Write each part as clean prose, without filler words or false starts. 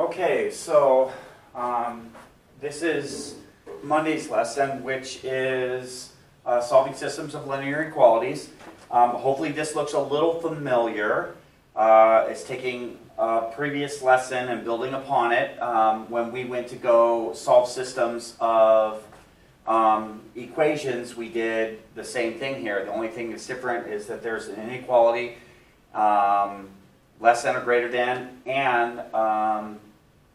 Okay, so this is Monday's lesson, which is solving systems of linear inequalities. Hopefully this looks a little familiar. It's taking a previous lesson and building upon it. When we went to go solve systems of equations, we did the same thing here. The only thing that's different is that there's an inequality less than or greater than, and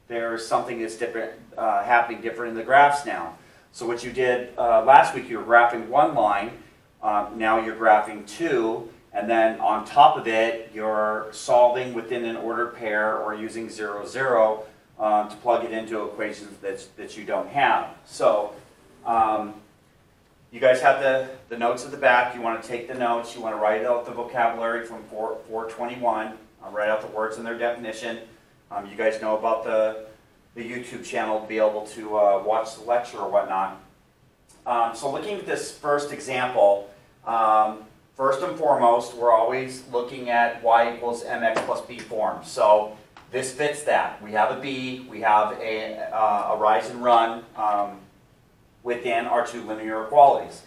there's something that's different, happening different in the graphs now. So what you did last week, you were graphing one line, now you're graphing two, and then on top of it, you're solving within an ordered pair or using 0, 0 to plug it into equations that you don't have. So you guys have the notes at the back. You want to take the notes. You want to write out the vocabulary from 421. Write out the words and their definition. You guys know about the YouTube channel to be able to watch the lecture or whatnot. So looking at this first example, first and foremost, we're always looking at y equals mx plus b form. So this fits that. We have a b, we have a rise and run within our two linear equalities.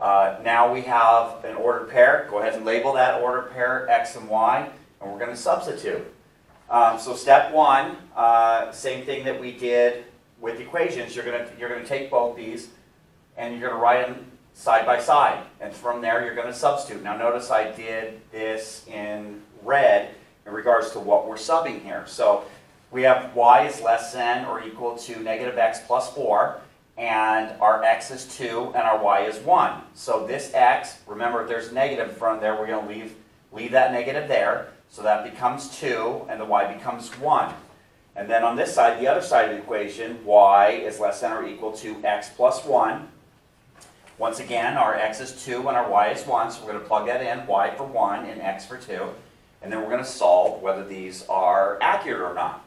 Now we have an ordered pair. Go ahead and label that ordered pair x and y, and we're going to substitute. So step one, same thing that we did with equations. You're going to take both these and you're going to write them side by side, and from there you're going to substitute. Now notice I did this in red in regards to what we're subbing here. So we have y is less than or equal to negative x plus 4, and our x is 2 and our y is 1. So this x, remember if there's a negative in front of there, we're going to leave that negative there. So that becomes 2 and the y becomes 1. And then on this side, the other side of the equation, y is less than or equal to x plus 1. Once again, our x is 2 and our y is 1, so we're going to plug that in, y for 1 and x for 2. And then we're going to solve whether these are accurate or not,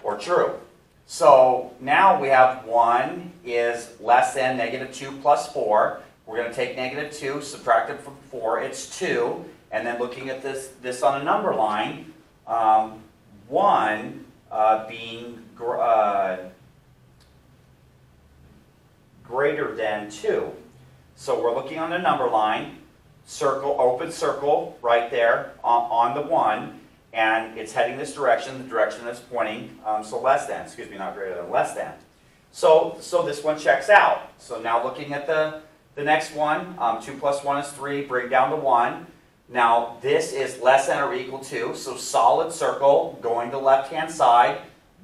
or true. So now we have 1 is less than negative 2 plus 4. We're going to take negative 2, subtract it from 4, it's 2. And then looking at this on a number line, 1 being greater than 2. So we're looking on the number line, circle, open circle right there on the 1, and it's heading this direction, the direction that's pointing, so less than, excuse me, not greater than, less than. So this one checks out. So now looking at the next one, 2 plus 1 is 3, bring down to 1. Now this is less than or equal to, so solid circle going to left-hand side.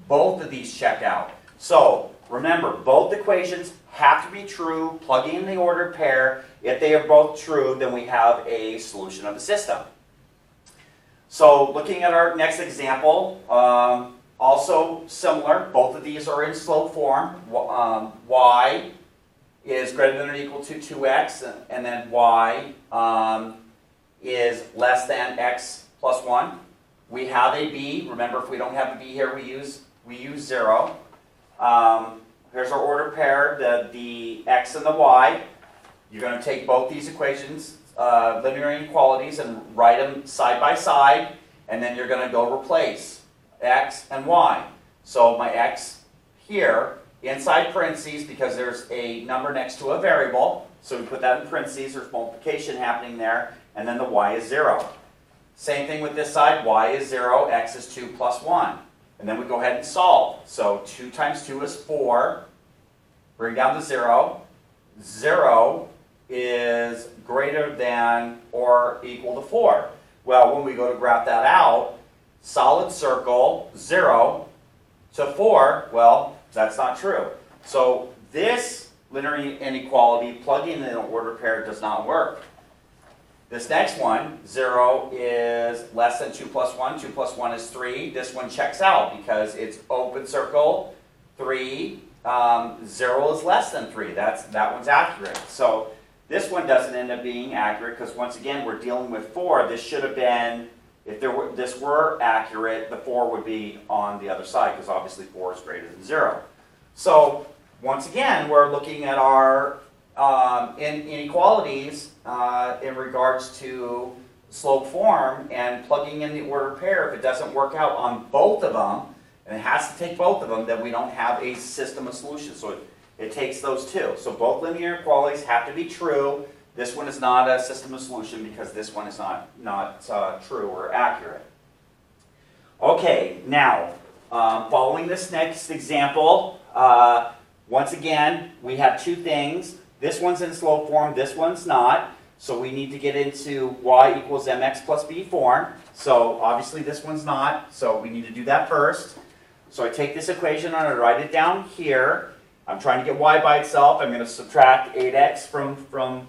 Both of these check out. So remember, both equations have to be true, plugging in the ordered pair. If they are both true, then we have a solution of the system. So looking at our next example, also similar, both of these are in slope form. Y is greater than or equal to 2x, and then y is less than x plus 1. We have a b. Remember, if we don't have a b here, we use 0. Here's our ordered pair, the x and the y. You're going to take both these equations, linear inequalities, and write them side by side, and then you're going to go replace x and y. So my x here, inside parentheses, because there's a number next to a variable, so we put that in parentheses, there's multiplication happening there, and then the y is 0. Same thing with this side, y is 0, x is 2 plus 1. And then we go ahead and solve. So 2 times 2 is 4. Bring down to 0. 0 is greater than or equal to 4. Well, when we go to graph that out, solid circle, 0 to 4, well, that's not true. So this linear inequality, plugging in an ordered pair, does not work. This next one, 0 is less than 2 plus 1. 2 plus 1 is 3. This one checks out because it's open circle, 3. 0 is less than 3. That one's accurate. So this one doesn't end up being accurate because once again we're dealing with 4. This should have been, if this were accurate, the 4 would be on the other side because obviously 4 is greater than 0. So once again we're looking at our inequalities in regards to slope form and plugging in the ordered pair. If it doesn't work out on both of them, and it has to take both of them, then we don't have a system of solutions. So it takes those two. So both linear inequalities have to be true. This one is not a system of solution because this one is not true or accurate. Okay, now, following this next example, once again, we have two things. This one's in slope form, this one's not. So we need to get into y equals mx plus b form. So obviously this one's not, so we need to do that first. So I take this equation and I write it down here. I'm trying to get y by itself. I'm going to subtract 8x from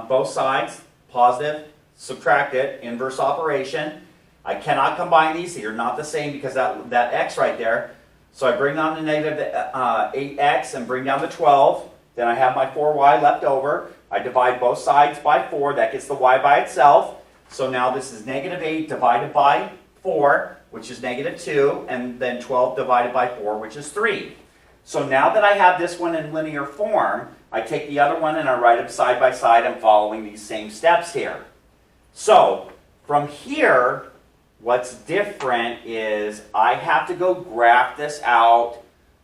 both sides, positive, subtract it, inverse operation. I cannot combine these, they're not the same because that x right there. So I bring down the negative 8x and bring down the 12. Then I have my 4y left over. I divide both sides by 4. That gets the y by itself. So now this is negative 8 divided by 4, which is negative 2, and then 12 divided by 4, which is 3. So now that I have this one in linear form, I take the other one and I write them side by side. I'm following these same steps here. So from here, what's different is I have to go graph this out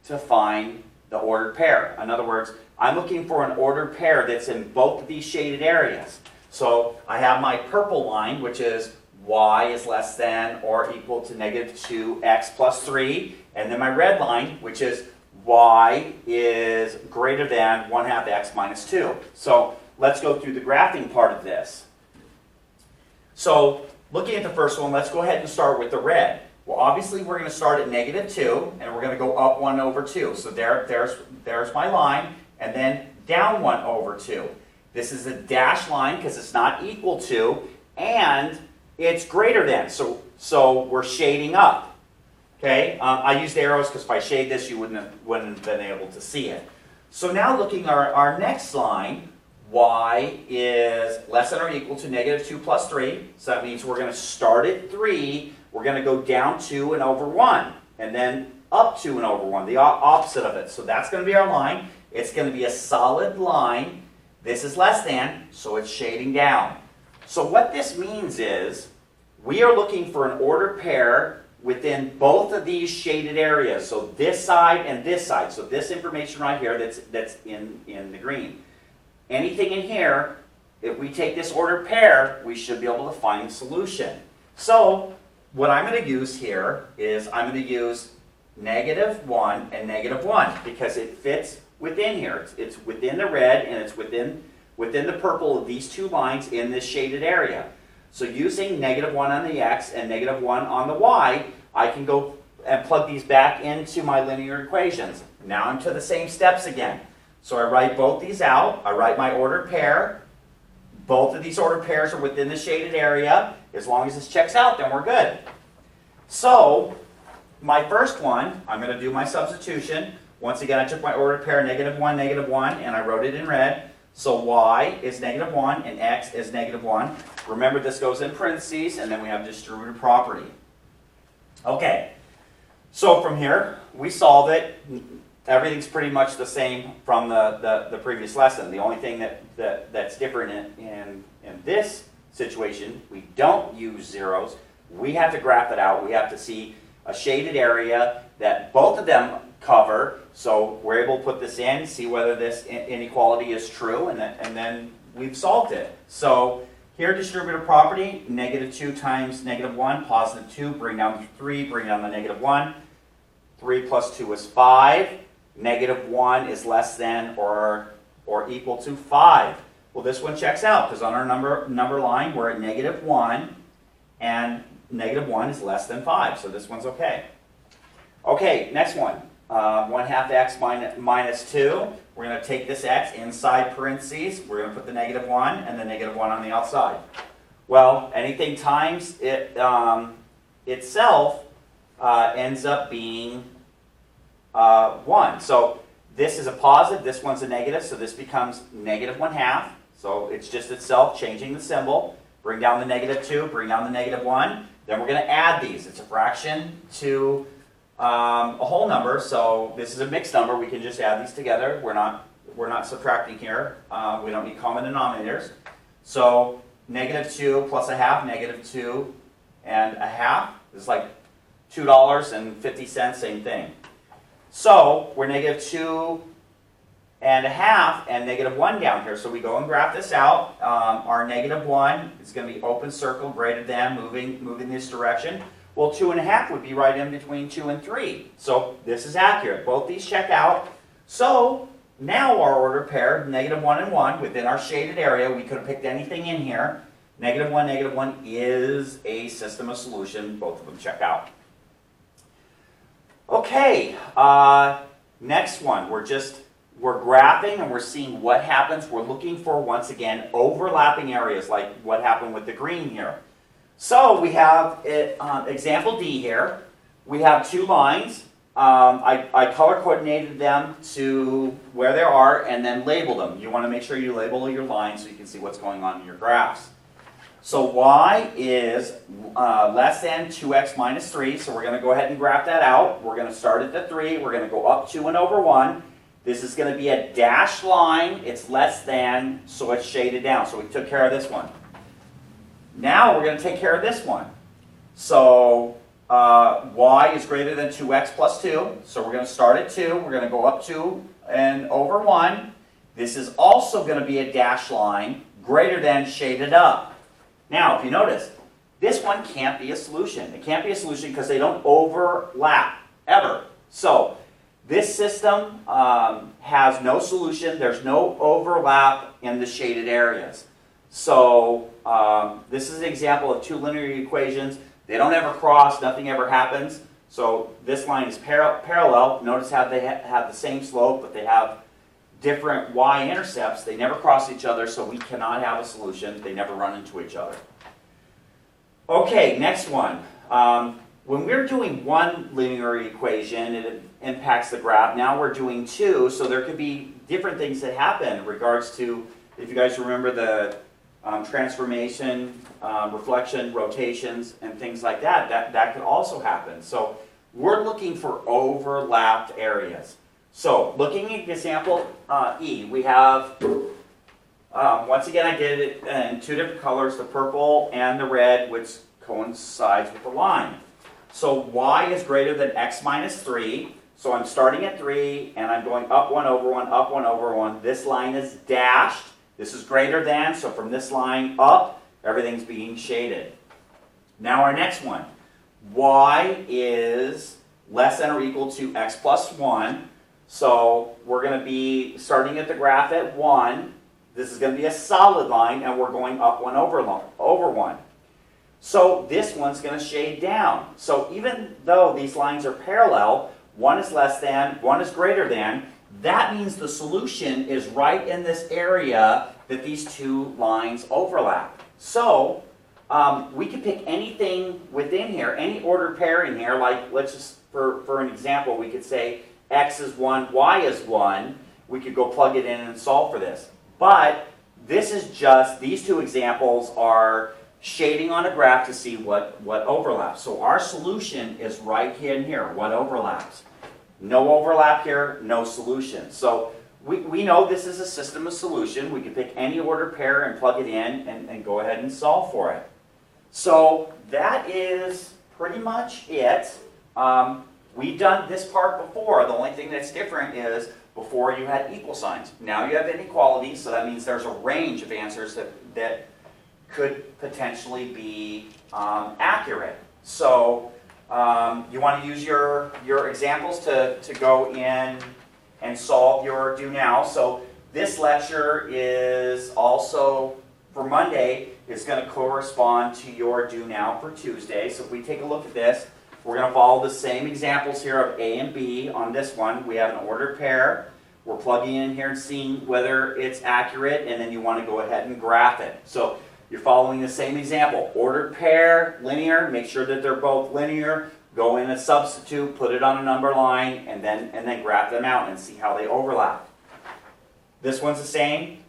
to find the ordered pair. In other words, I'm looking for an ordered pair that's in both of these shaded areas. So I have my purple line, which is y is less than or equal to negative 2x plus 3. And then my red line, which is y is greater than 1/2 x minus 2. So let's go through the graphing part of this. So looking at the first one, let's go ahead and start with the red. Well, obviously we're going to start at negative 2, and we're going to go up 1 over 2. So there's my line, and then down 1 over 2. This is a dashed line because it's not equal to, and it's greater than. So we're shading up. Okay, I used arrows because if I shade this, you wouldn't have been able to see it. So now looking at our next line, y is less than or equal to negative 2 plus 3. So that means we're going to start at 3. We're going to go down 2 and over 1. And then up 2 and over 1, the opposite of it. So that's going to be our line. It's going to be a solid line. This is less than, so it's shading down. So what this means is we are looking for an ordered pair within both of these shaded areas. So this side and this side. So this information right here that's in the green. Anything in here, if we take this ordered pair, we should be able to find the solution. So what I'm going to use here is I'm going to use negative 1 and negative 1 because it fits within here. It's within the red and it's within the purple of these two lines in this shaded area. So using negative 1 on the x and negative 1 on the y, I can go and plug these back into my linear equations. Now I'm to the same steps again. So I write both these out. I write my ordered pair. Both of these ordered pairs are within the shaded area. As long as this checks out, then we're good. So my first one, I'm going to do my substitution. Once again, I took my ordered pair, negative 1, and I wrote it in red. So y is negative 1 and x is negative 1. Remember, this goes in parentheses, and then we have distributive property. Okay, so from here, we solve it. Everything's pretty much the same from the previous lesson. The only thing that's different in this situation, we don't use zeros. We have to graph it out. We have to see a shaded area that both of them cover. So we're able to put this in, see whether this inequality is true, and then we've solved it. So here, distributive property, negative 2 times negative 1, positive 2, bring down the 3, bring down the negative 1. 3 plus 2 is 5. Negative 1 is less than or equal to 5. Well, this one checks out because on our number line, we're at negative 1, and negative 1 is less than 5, so this one's okay. Okay, next one. 1/2 x minus 2. We're going to take this x inside parentheses. We're going to put the negative 1 and the negative 1 on the outside. Well, anything times it itself ends up being 1. So this is a positive, this one's a negative, so this becomes negative 1/2. So it's just itself changing the symbol. Bring down the negative 2, bring down the negative 1. Then we're going to add these. It's a fraction to a whole number, so this is a mixed number. We can just add these together. We're not subtracting here. We don't need common denominators. So negative 2 plus 1/2, negative 2 and 1/2 is like $2.50, same thing. So we're negative 2.5 and negative 1 down here. So we go and graph this out. Our negative 1 is going to be open circle greater than, moving this direction. Well, 2.5 would be right in between 2 and 3. So this is accurate. Both these check out. So now our order pair, negative 1 and 1, within our shaded area, we could have picked anything in here. Negative 1 is a system of solution. Both of them check out. Okay, next one. We're graphing and we're seeing what happens. We're looking for, once again, overlapping areas like what happened with the green here. So we have example D here. We have two lines. I color coordinated them to where they are and then label them. You want to make sure you label your lines so you can see what's going on in your graphs. So y is less than 2x minus 3, so we're going to go ahead and graph that out. We're going to start at the 3, we're going to go up 2 and over 1. This is going to be a dashed line, it's less than, so it's shaded down. So we took care of this one. Now we're going to take care of this one. So y is greater than 2x plus 2, so we're going to start at 2, we're going to go up 2 and over 1. This is also going to be a dashed line, greater than shaded up. Now, if you notice, this one can't be a solution. It can't be a solution because they don't overlap, ever. So, this system has no solution. There's no overlap in the shaded areas. So, this is an example of two linear equations. They don't ever cross. Nothing ever happens. So, this line is parallel. Notice how they have the same slope, but they have different y-intercepts. They never cross each other, so we cannot have a solution. They never run into each other. Okay, next one. When we're doing one linear equation, it impacts the graph. Now we're doing two, so there could be different things that happen in regards to, if you guys remember the transformation, reflection, rotations, and things like that, that could also happen. So we're looking for overlapped areas. So, looking at example E, we have, once again I did it in two different colors, the purple and the red, which coincides with the line. So y is greater than x minus 3, so I'm starting at 3 and I'm going up 1 over 1, up 1 over 1. This line is dashed, this is greater than, so from this line up, everything's being shaded. Now our next one, y is less than or equal to x plus 1. So we're going to be starting at the graph at 1. This is going to be a solid line, and we're going up 1 over 1. So this one's going to shade down. So even though these lines are parallel, one is less than, one is greater than, that means the solution is right in this area that these two lines overlap. So we can pick anything within here, any ordered pair in here, like let's just, for an example, we could say x is 1, y is 1. We could go plug it in and solve for this. But this is just, these two examples are shading on a graph to see what overlaps. So our solution is right here and here, what overlaps. No overlap here, no solution. So we know this is a system of solution. We can pick any ordered pair and plug it in and go ahead and solve for it. So that is pretty much it. We've done this part before. The only thing that's different is before you had equal signs. Now you have inequalities, so that means there's a range of answers that could potentially be accurate. So you want to use your examples to go in and solve your do now. So this lecture is also, for Monday, is going to correspond to your do now for Tuesday. So if we take a look at this, we're going to follow the same examples here of A and B on this one. We have an ordered pair. We're plugging in here and seeing whether it's accurate, and then you want to go ahead and graph it. So you're following the same example. Ordered pair, linear, make sure that they're both linear. Go in and substitute, put it on a number line, and then graph them out and see how they overlap. This one's the same.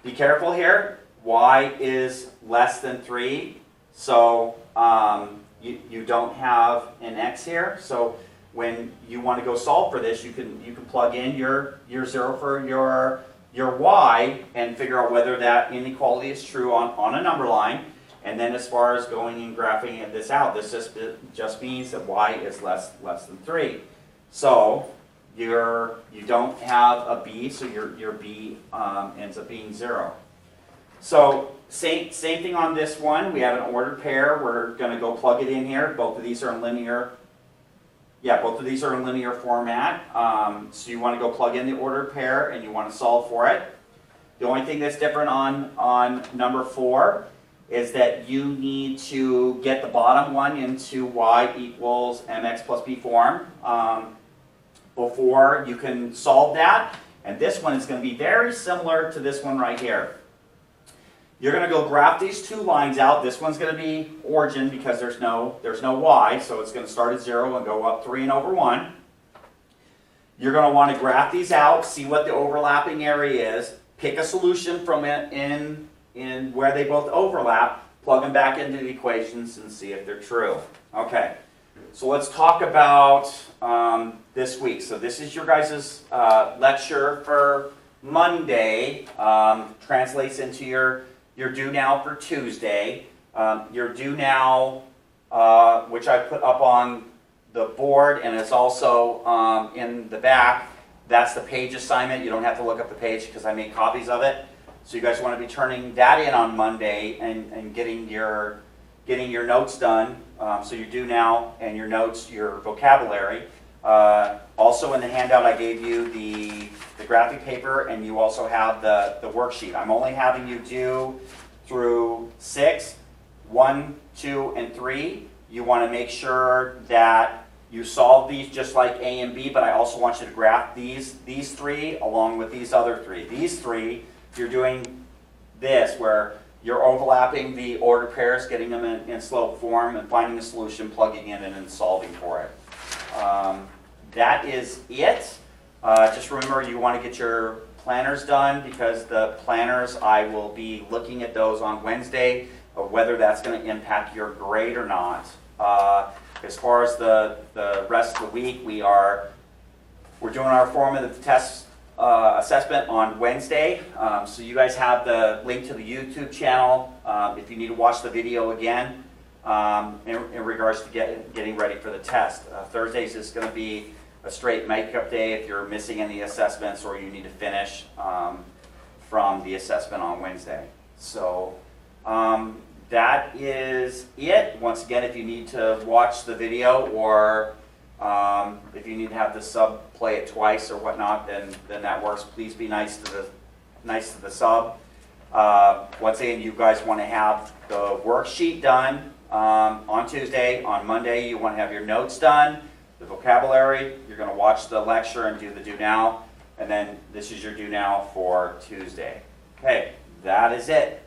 Be careful here. Y is less than 3, so you don't have an x here. So when you want to go solve for this, you can plug in your 0 for your y and figure out whether that inequality is true on a number line. And then as far as going and graphing this out, this just means that y is less than 3. So you don't have a b, so your b ends up being 0. So same thing on this one. We have an ordered pair. We're going to go plug it in here. Both of these are in linear. Yeah, both of these are in linear format. So you want to go plug in the ordered pair and you want to solve for it. The only thing that's different on number 4 is that you need to get the bottom one into y equals mx plus b form before you can solve that. And this one is going to be very similar to this one right here. You're going to go graph these two lines out. This one's going to be origin because there's no y, so it's going to start at 0 and go up 3 and over 1. You're going to want to graph these out, see what the overlapping area is, pick a solution from it in where they both overlap, plug them back into the equations and see if they're true. Okay, so let's talk about this week. So this is your guys' lecture for Monday. Translates into your due now for Tuesday. Your due now, which I put up on the board and it's also in the back, that's the page assignment. You don't have to look up the page because I made copies of it. So you guys want to be turning that in on Monday and getting your notes done. So your due now and your notes, your vocabulary. Also in the handout I gave you the graphic paper and you also have the worksheet. I'm only having you do through 6, 1, 2, and 3. You want to make sure that you solve these just like A and B, but I also want you to graph these 3 along with these other 3. These 3, you're doing this where you're overlapping the ordered pairs, getting them in slope form, and finding a solution, plugging in, and then solving for it. That is it. Just remember you want to get your planners done because the planners, I will be looking at those on Wednesday of whether that's going to impact your grade or not. As far as the rest of the week, we're doing our formative test assessment on Wednesday. So you guys have the link to the YouTube channel if you need to watch the video again in regards to getting ready for the test. Thursdays is going to be a straight makeup day if you're missing any assessments or you need to finish from the assessment on Wednesday. So that is it. Once again, if you need to watch the video or if you need to have the sub play it twice or whatnot, then that works. Please be nice to the sub. Once again, you guys want to have the worksheet done on Tuesday. On Monday, you want to have your notes done, the vocabulary. You're going to watch the lecture and do the do now. And then this is your do now for Tuesday. Okay, that is it.